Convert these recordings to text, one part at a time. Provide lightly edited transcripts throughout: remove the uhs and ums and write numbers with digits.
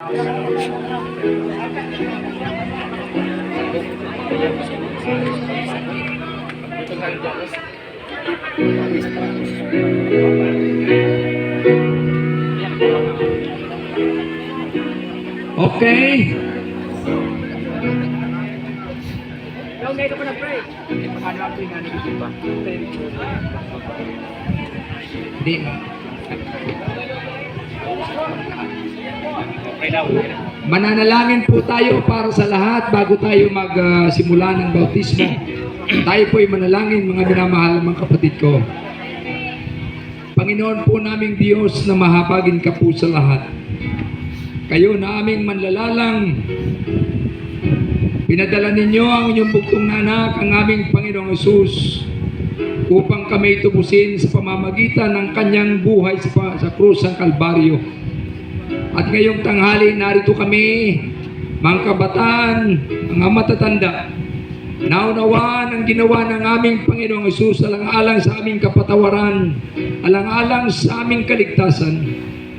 Okay. Di. Mananalangin po tayo para sa lahat bago tayo magsimula ng bautismo. Tayo po ay manalangin, mga minamahal mga kapatid ko. Panginoon po naming Diyos na mahabagin ka po sa lahat. Kayo na aming manlalalang, pinadala ninyo ang inyong bugtong na anak, ang aming Panginoong Hesus, upang kami tubusin sa pamamagitan ng kanyang buhay sa krus ng Kalbaryo. At ngayong tanghali, narito kami, mga kabataan, mga matatanda, naunawaan ang ginawa ng aming Panginoong Hesus, alang-alang sa aming kapatawaran, alang-alang sa aming kaligtasan.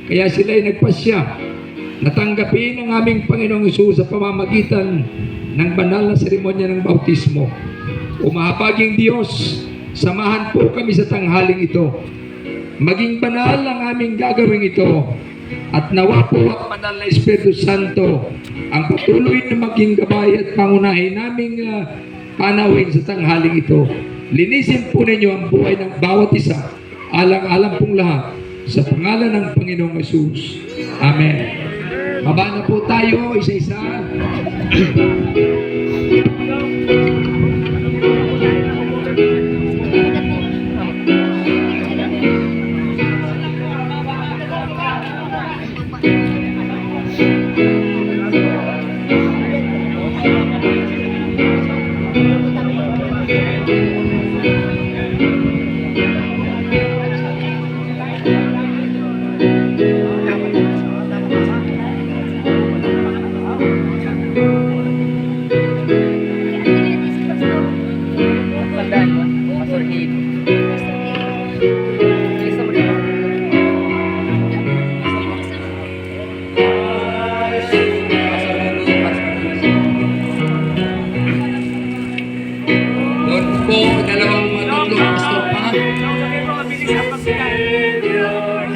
Kaya sila'y nagpasya, natanggapin ang aming Panginoong Hesus sa pamamagitan ng banal na seremonya ng bautismo. Umahabaging Diyos, samahan po kami sa tanghaling ito. Maging banal ang aming gagawin ito. At nawa po ang banal na Espiritu Santo ang patuloy na maging gabay at pangunahin naming panawin sa tanghaling ito. Linisin po ninyo ang buhay ng bawat isa, alang-alang pong lahat, sa pangalan ng Panginoong Hesus. Amen. Baba na po tayo, isa-isa.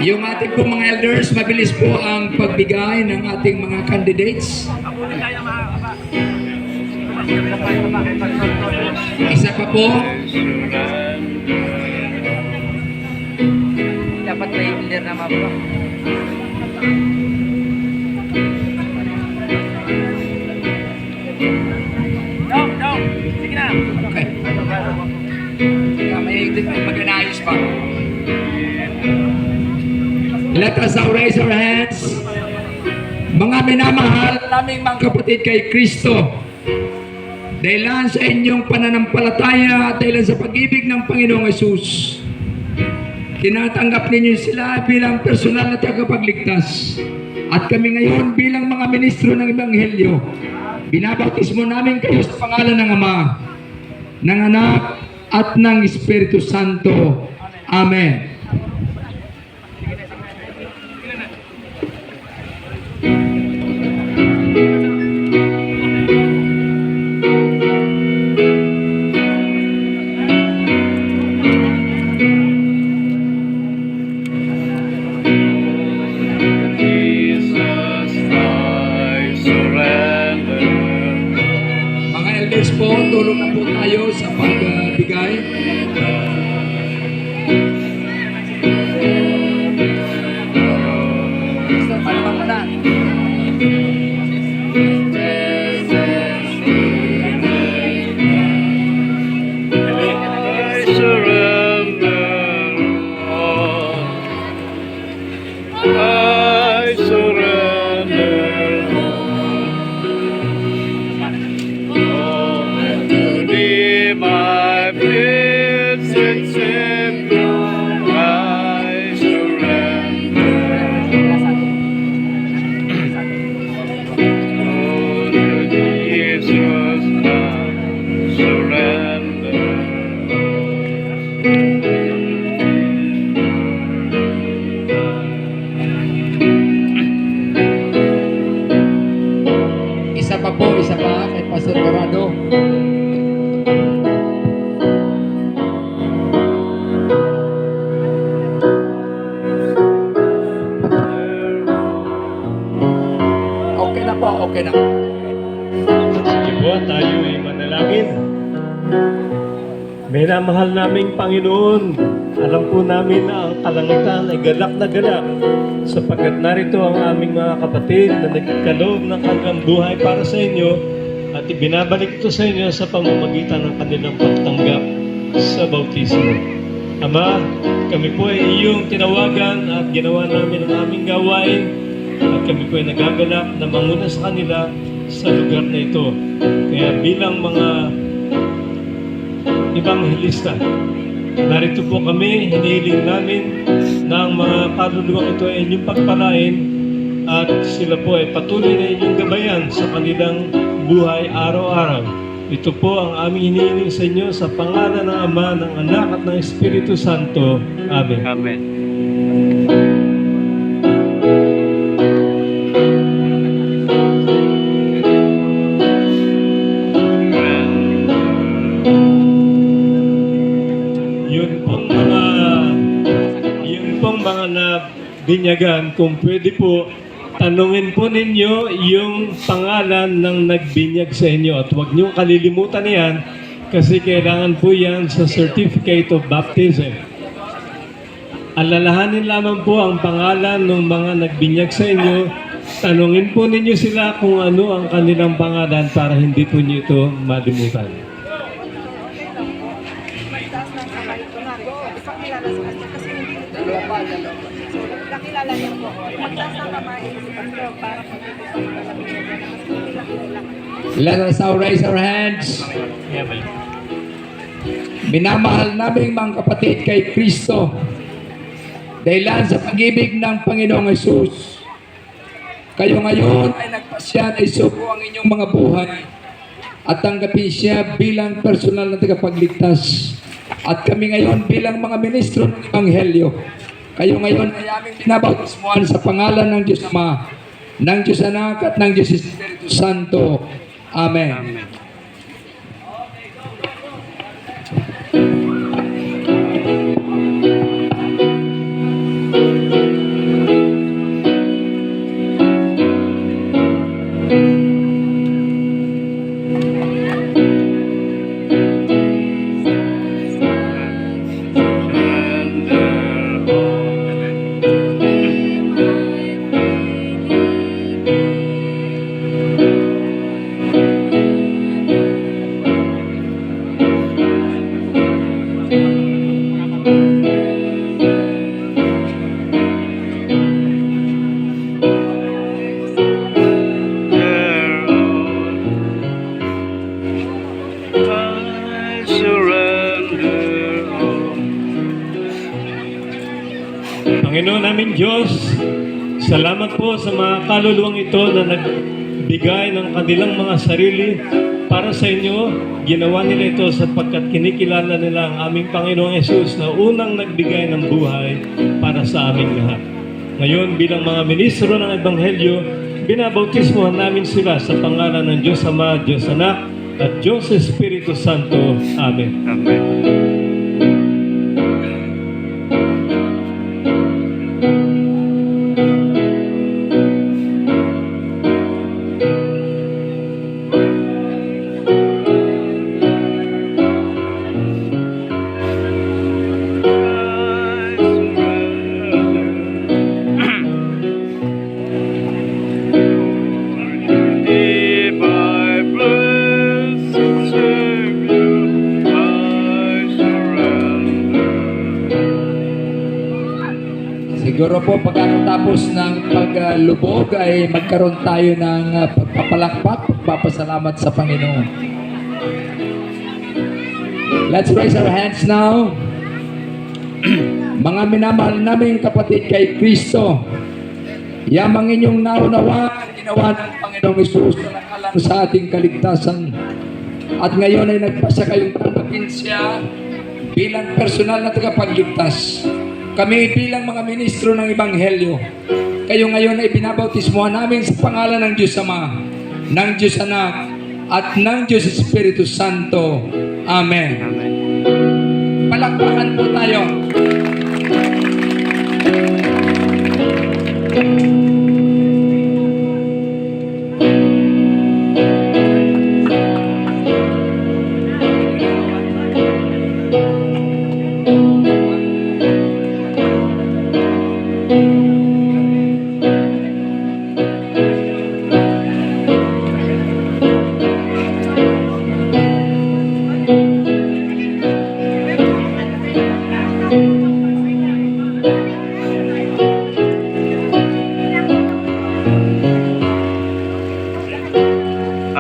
Yung ating po mga elders, mabilis po ang pagbigay ng ating mga candidates. Isa pa po. Dapat may leader na mababa. No. Sige na. Okay. May mag-anayos pa. Let us now raise our hands. Mga minamahal naming mga kapatid kay Kristo, dahilan sa inyong pananampalataya at dahilan sa pag-ibig ng Panginoong Hesus, tinatanggap ninyo sila bilang personal na tagapagligtas. At kami ngayon bilang mga ministro ng Ebanghelyo, binabautismo namin kayo sa pangalan ng Ama, ng Anak, at ng Espiritu Santo. Amen. Po, tulong na po tayo sa pagbigay. My po, isa pa kay Pastor Corrado. Okay na po, okay na. Sige po, tayo ay manalangin. Minamahal naming Panginoon, alam po namin na ang kalangitan ay galak na galak sapagkat narito ang aming mga kapatid na nagkaloob ng kanilang buhay para sa inyo at ibinabalik ito sa inyo sa pamamagitan ng kanilang pagtanggap sa bautismo. Ama, kami po ay iyong tinawagan at ginawa namin ang aming gawain at kami po ay nagagalak na manguna sa kanila sa lugar na ito. Kaya bilang mga ebanghelista, narito po kami, hinihiling namin na ang mga kaluluwang ito ay inyong pagpalain at sila po ay patuloy na inyong gabayan sa kanilang buhay araw-araw. Ito po ang aming hinihiling sa inyo sa pangalan ng Ama, ng Anak at ng Espiritu Santo. Amen. Amen. Yun pong mga nabinyagan, kung pwede po, tanungin po ninyo yung pangalan ng nagbinyag sa inyo at huwag niyong kalilimutan yan kasi kailangan po yan sa Certificate of Baptism. Alalahanin lamang po ang pangalan ng mga nagbinyag sa inyo. Tanungin po ninyo sila kung ano ang kanilang pangalan para hindi po niyo ito malimutan. Nakilala niya po. Magtaas ng kamay si Pastor para Let us now raise our hands. Minamahal naming mga kapatid kay Kristo. Dahilan sa pag-ibig ng Panginoong Yesus, kayo ngayon ay nagpasya na isuko ang inyong mga buhay at tanggapin siya bilang personal na tagapagligtas. At kami ngayon bilang mga ministro ng Ebanghelyo, kayo ngayon ay aming binabautismuhan sa pangalan ng Diyos Ama, ng Diyos Anak at ng Diyos Espiritu Santo. Amen. Panginoon namin Diyos, salamat po sa mga kaluluwang ito na nagbigay ng kanilang mga sarili para sa inyo. Ginawa nila ito sapagkat kinikilala nila ang aming Panginoong Yesus na unang nagbigay ng buhay para sa aming lahat. Ngayon, bilang mga ministro ng Ebanghelyo, binabautismuhan namin sila sa pangalan ng Diyos Ama, Diyos Anak, at Diyos Espiritu Santo. Amen. Amen. Siguro po pagkatapos ng paglubog ay magkaroon tayo ng pagpapalakpak, pagpapasalamat sa Panginoon. Let's raise our hands now. Mga minamahal naming kapatid kay Kristo, yamang inyong naunawa ang ginawa ng Panginoong Yesus na nakalang sa ating kaligtasan. At ngayon ay nagpasya kayong tanggapin siya bilang personal na tagapagligtas. Kami bilang mga ministro ng Ebanghelyo, kayo ngayon ay binabautismuhan namin sa pangalan ng Diyos Ama, ng Diyos Anak, at ng Diyos Espiritu Santo. Amen. Palakpakan po tayo.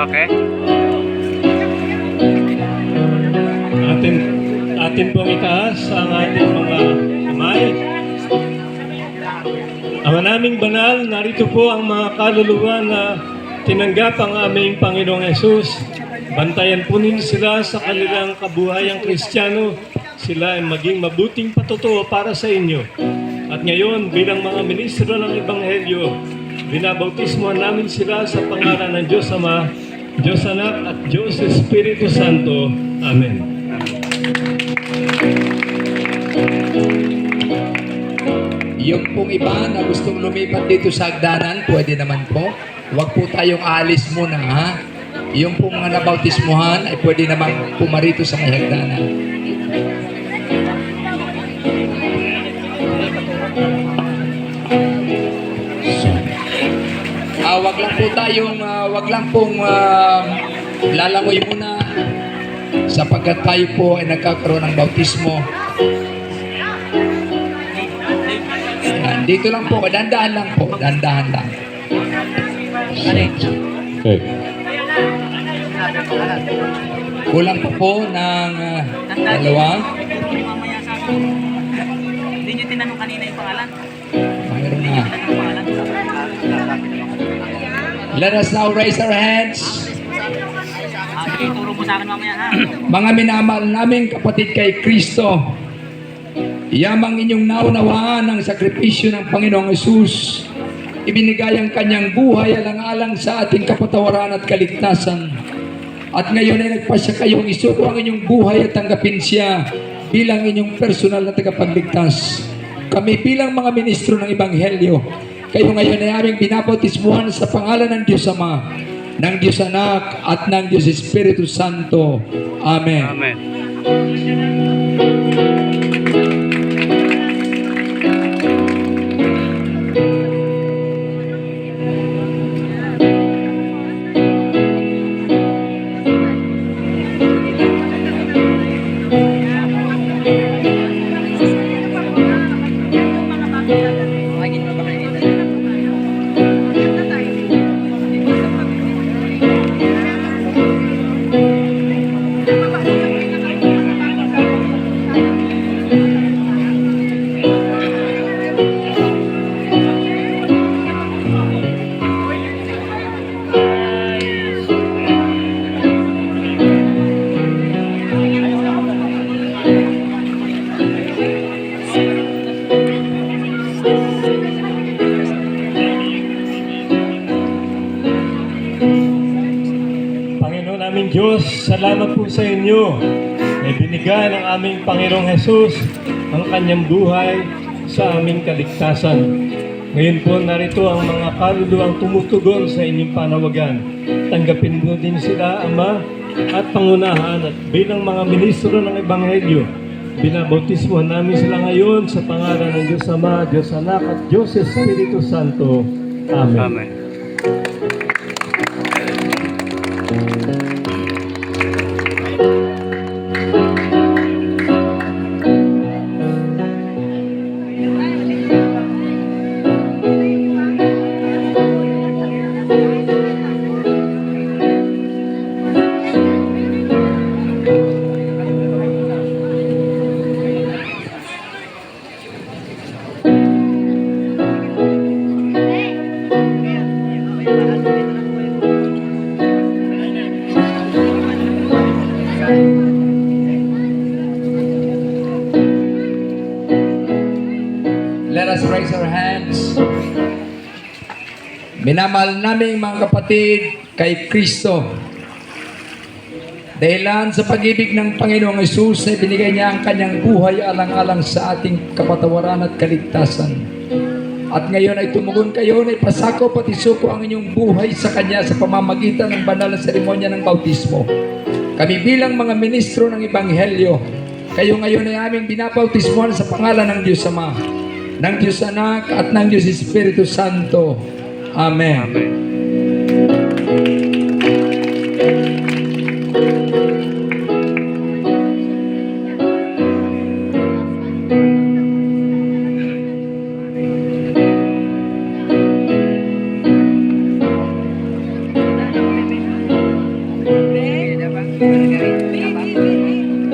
Okay. Atin pong itaas ang ating mga kamay. Ama naming banal, narito po ang mga kaluluwa na tinanggap ang aming Panginoong Yesus. Bantayan po ninyo sila sa kanilang kabuhayang Kristiyano. Sila ay maging mabuting patotoo para sa inyo. At ngayon, bilang mga ministro ng Ebanghelyo, binabautismohan namin sila sa pangalan ng Diyos Ama, Diyos Anak at Diyos Espiritu Santo. Amen. Yung pong iba na gustong lumipat dito sa hagdanan, pwede naman po. Huwag po tayong alis muna, ha? Yung pong mga nabautismuhan ay pwede naman pumarito sa may hagdanan. Wag lang pong lalangoy muna sapagkat tayo po ay nagkakaroon ng bautismo. Yan, dito lang po, dandahan lang po, dandahan lang. Okay. Kulang pa po ng dalawa. Hindi nyo tinanong kanina yung pangalan. Mayroon na. Tinanong pangalan. Let us now raise our hands. Sige, turo mo sa akin mamaya ha. Mga minamahal naming kapatid kay Kristo, yamang inyong naunawaan ang sakripisyo ng Panginoong Yesus. Ibinigay ang kanyang buhay alang-alang sa ating kapatawaran at kaligtasan. At ngayon ay nagpasya kayong isuko ang inyong buhay at tanggapin siya bilang inyong personal na tagapagligtas. Kami bilang mga ministro ng Ebanghelyo, kayo ngayon ay aming binabautismuhan sa pangalan ng Diyos Ama, ng Diyos Anak at ng Diyos Espiritu Santo. Amen. Amen. Panginoon naming Diyos, salamat po sa inyo na binigay ng aming Panginoong Hesus ang kanyang buhay sa aming kaligtasan. Ngayon po narito ang mga kaluluwang tumutugon sa inyong panawagan. Tanggapin mo din sila, Ama, at Pangunahan at bilang mga ministro ng Ebanghelyo, binabautismohan namin sila ngayon sa pangalan ng Diyos Ama, Diyos Anak at Diyos Espiritu Santo. Amen. Amen. Let us raise our hands. Minamahal naming mga kapatid kay Kristo. Dahilan sa pag-ibig ng Panginoong Hesus na binigay niya ang kanyang buhay alang-alang sa ating kapatawaran at kaligtasan. At ngayon ay tumugon kayo na ipasako pati suko ang inyong buhay sa Kanya sa pamamagitan ng banal na seremonya ng bautismo. Kami bilang mga ministro ng Ebanghelyo, kayo ngayon ay aming binabautismohan sa pangalan ng Diyos Ama, ng Diyos Anak at ng Diyos Espiritu Santo. Amen.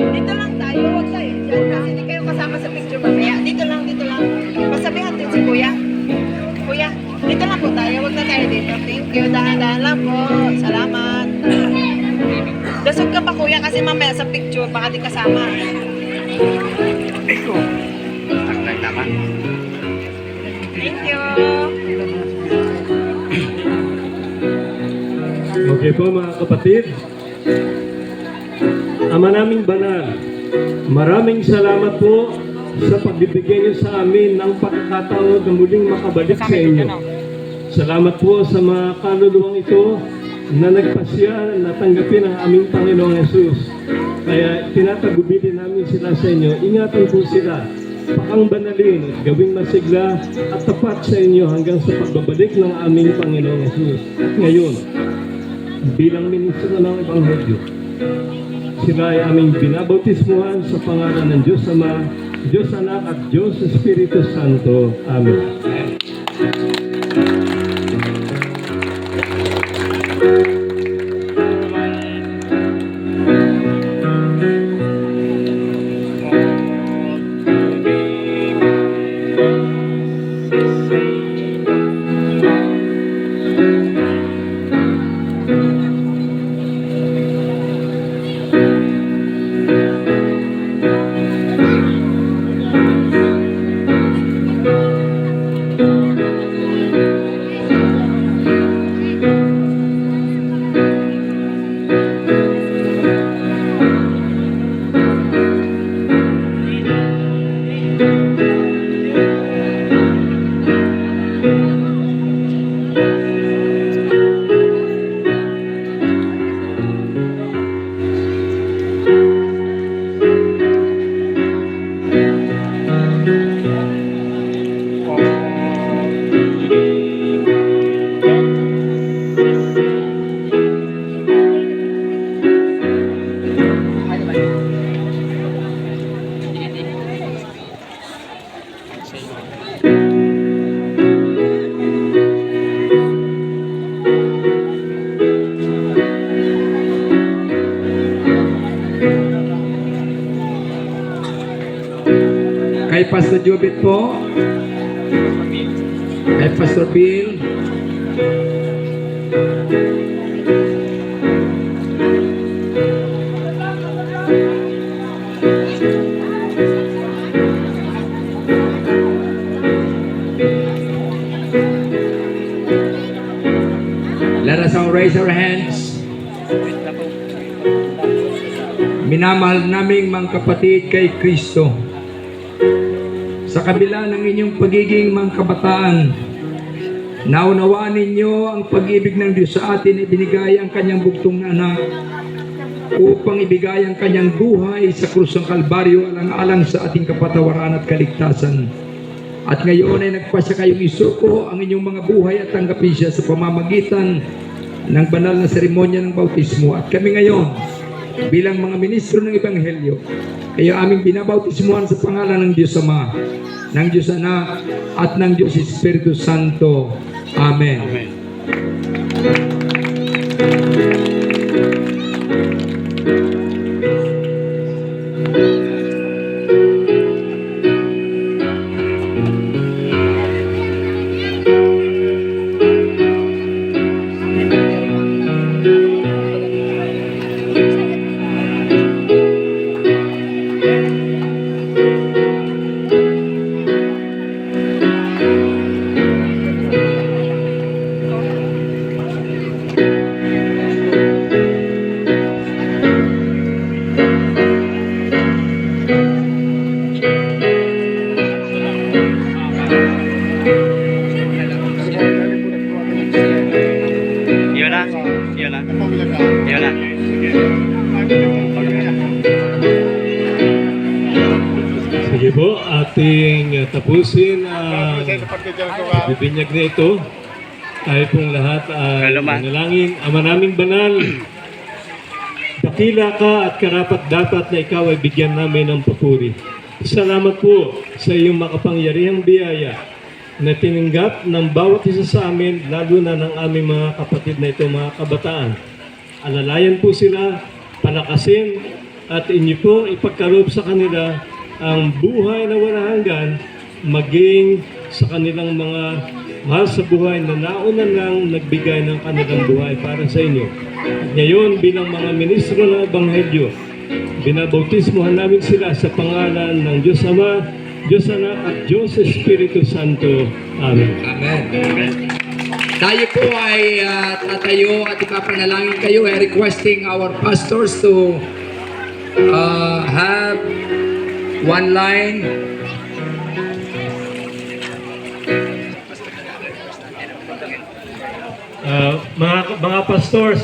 Dito lang tayo, huwag tayo. Diyan kasi hindi kayo kasama sa picture mamaya. Dito lang, dito lang. Pasabihan din si Kuya. Kuya, dito lang po tayo. Huwag na tayo dito. Thank you. Dahan-dahan lang po. Salamat. Dasog ka pa Kuya kasi mamaya sa picture baka di kasama. Thank you. Okay po mga kapatid. Ama naming banal, maraming salamat po sa pagbibigay niyo sa amin ng pagkakataon na muling makabalik sa inyo. Salamat po sa mga kaluluwang ito na nagpasya na tanggapin ang aming Panginoong Hesus. Kaya tinatagubilin namin sila sa inyo. Ingatan po sila, pakangbanalin at gawing masigla at tapat sa inyo hanggang sa pagbabalik ng aming Panginoong Hesus. Ngayon, bilang ministro ng Ebanghelyo, sila ay aming binabautismuhan sa pangalan ng Diyos Ama, Diyos Anak at Diyos Espiritu Santo. Amen. Kay Pastor Jobit po. Kay Pastor Bill. Let us all raise our hands. Minamahal naming mga kapatid kay Kristo. Sa kabila ng inyong pagiging mga kabataan, naunawaan ninyo ang pag-ibig ng Diyos sa atin, ibinigay ang kanyang bugtong na anak upang ibigay ang kanyang buhay sa krus ng Kalbaryo alang-alang sa ating kapatawaran at kaligtasan. At ngayon ay nagpasya kayong isuko ang inyong mga buhay at tanggapin siya sa pamamagitan ng banal na seremonya ng bautismo. At kami ngayon, bilang mga ministro ng Ebanghelyo, kayo aming binabautismuhan sa pangalan ng Diyos Ama, ng Diyos Anak, at ng Diyos Espiritu Santo. Amen. na. Yun na. Yun na. Sige po, ating tapusin ang bibinyag na ito. Tayo pong lahat ay manalangin. Ama naming banal, dakila ka at karapat dapat na ikaw ay bigyan namin ng papuri. Salamat po sa iyong makapangyarihang biyaya na tinanggap ng bawat isa sa amin, lalo na ng aming mga kapatid na ito, mga kabataan. Alalayan po sila, palakasin, at inyo po ipagkaloob sa kanila ang buhay na walang hanggan, maging sa kanilang mga mahal sa buhay na nauna lang nagbigay ng kanilang buhay para sa inyo. At ngayon, bilang mga ministro ng Ebanghelyo, binabautismohan namin sila sa pangalan ng Diyos Ama, Diyos Anak at Diyos Espiritu Santo. Amen. Amen. Tayo po ay tatayo at ipapanalangin kayo. Requesting our pastors to have one line. Mga pastors,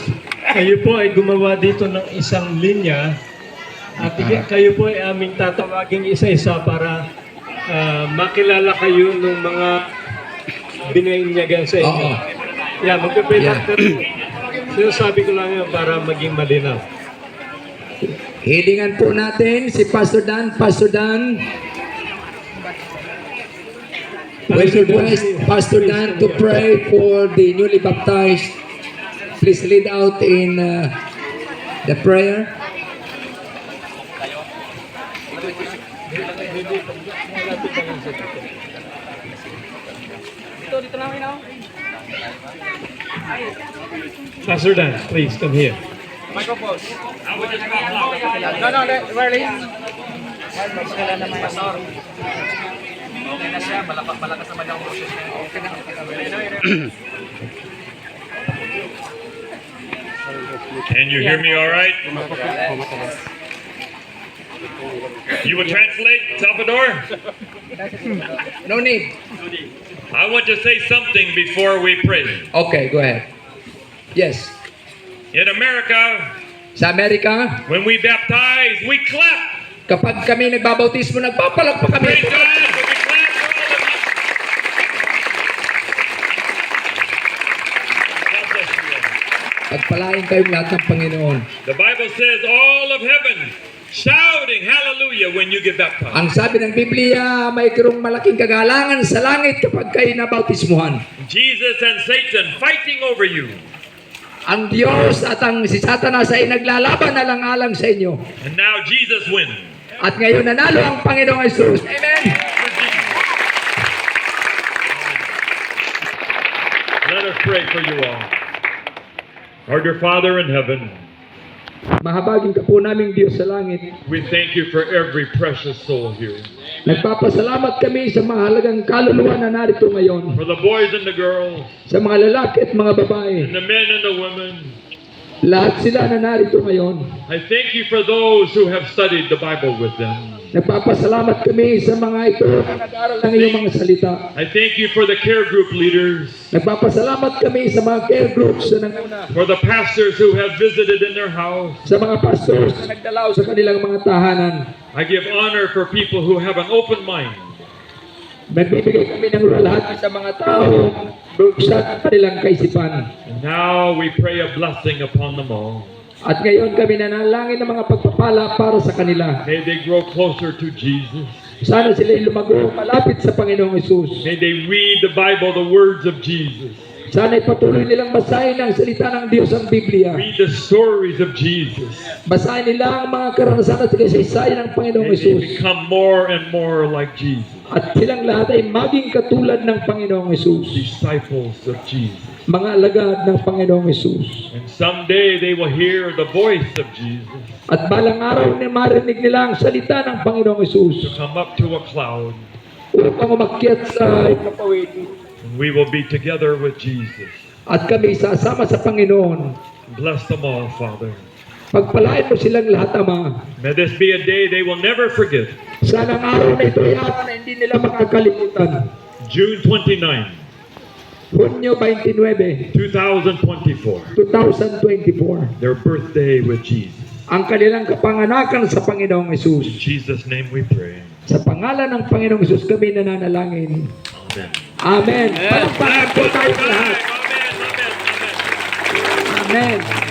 kayo po ay gumawa dito ng isang linya at kayo po ay aming tatawagin isa-isa para makilala kayo ng mga bininyagan sa inyo. Oo. Yeah, magpapilak sinasabi ko lang yun para maging malinaw. Hilingan po natin si Pastor Dan. Pastor Dan, we request Pastor Dan to pray for the newly baptized. Please lead out in the prayer. Dito lang kayo. Pastor Dan, please come here. Microphone. No, really? Pastor. Okay na siya. Malakas naman yung process niya. Okay na. Can you hear me all right? You will translate, Salvador? No need. I want to say something before we pray. Okay, go ahead. Yes. In America, Sa Amerika, when we baptize, we clap. kapag kami nagbabautismo, nagpapalakpak kami. Praise God. So we clap for all of you. God bless you. Pagpalain kayong lahat ng Panginoon. The Bible says all of heaven shouting hallelujah when you get baptized. Ang sabi ng Biblia, mayroong malaking kagalangan sa langit kapag kayo nabautismuhan. Jesus and Satan fighting over you. Ang Diyos at ang si Satanas ay naglalaban na lang-alang sa inyo. And now Jesus wins. At ngayon nanalo ang Panginoong Jesus. Amen. Let us pray for you all. Our dear Father in heaven, Mahabagin ka po naming Diyos sa langit. we thank you for every precious soul here. Nagpapasalamat kami sa mahalagang kaluluwa na narito ngayon. For the boys and the girls, Sa mga lalaki at mga babae. and the men and the women. Lahat sila na narito ngayon. I thank you for those who have studied the Bible with them. Nagpapasalamat kami sa mga ito na nag-aaral ng iyong mga salita. I thank you for the care group leaders, Nagpapasalamat kami sa mga care groups na nanguna. for the pastors who have visited in their house. Sa mga pastors na nagdalaw sa kanilang mga tahanan. I give honor for people who have an open mind. Nagbibigay kami ng lahat sa mga tao buksan ang kanilang kaisipan. And now we pray a blessing upon them all. At ngayon kami nanalangin ng mga pagpapala para sa kanila. May they grow closer to Jesus. Sana sila'y lumago malapit sa Panginoong Hesus. May they read the Bible, the words of Jesus. Sana'y patuloy nilang basahin ang salita ng Diyos ang Biblia. Read the stories of Jesus. Basahin nila ang mga karanasan at kasaysayan ng Panginoong May they Hesus. become more and more like Jesus. At silang lahat ay maging katulad ng Panginoong Hesus. Disciples of Jesus. Mga alagad ng Panginoong Hesus. And someday they will hear the voice of Jesus At balang araw na marinig nila ang salita ng Panginoong to Hesus. come up to a cloud. Upang umakyat sa ikapawid. And we will be together with Jesus. At kami sasama sa Panginoon. Bless them all, Father. Pagpalain mo silang lahat, Ama. May this be a day they will never forget. Sana ang araw na ito ay araw na hindi nila makakalimutan. June 29, Hunyo 29, 2024. 2024. Their birthday with Jesus. Ang kanilang kapanganakan sa Panginoong In Hesus. Jesus' name we pray. Sa pangalan ng Panginoong Hesus kami nananalangin. Amen. Amen. Palakpakan po tayo lahat. Amen. Amen. Amen. Amen.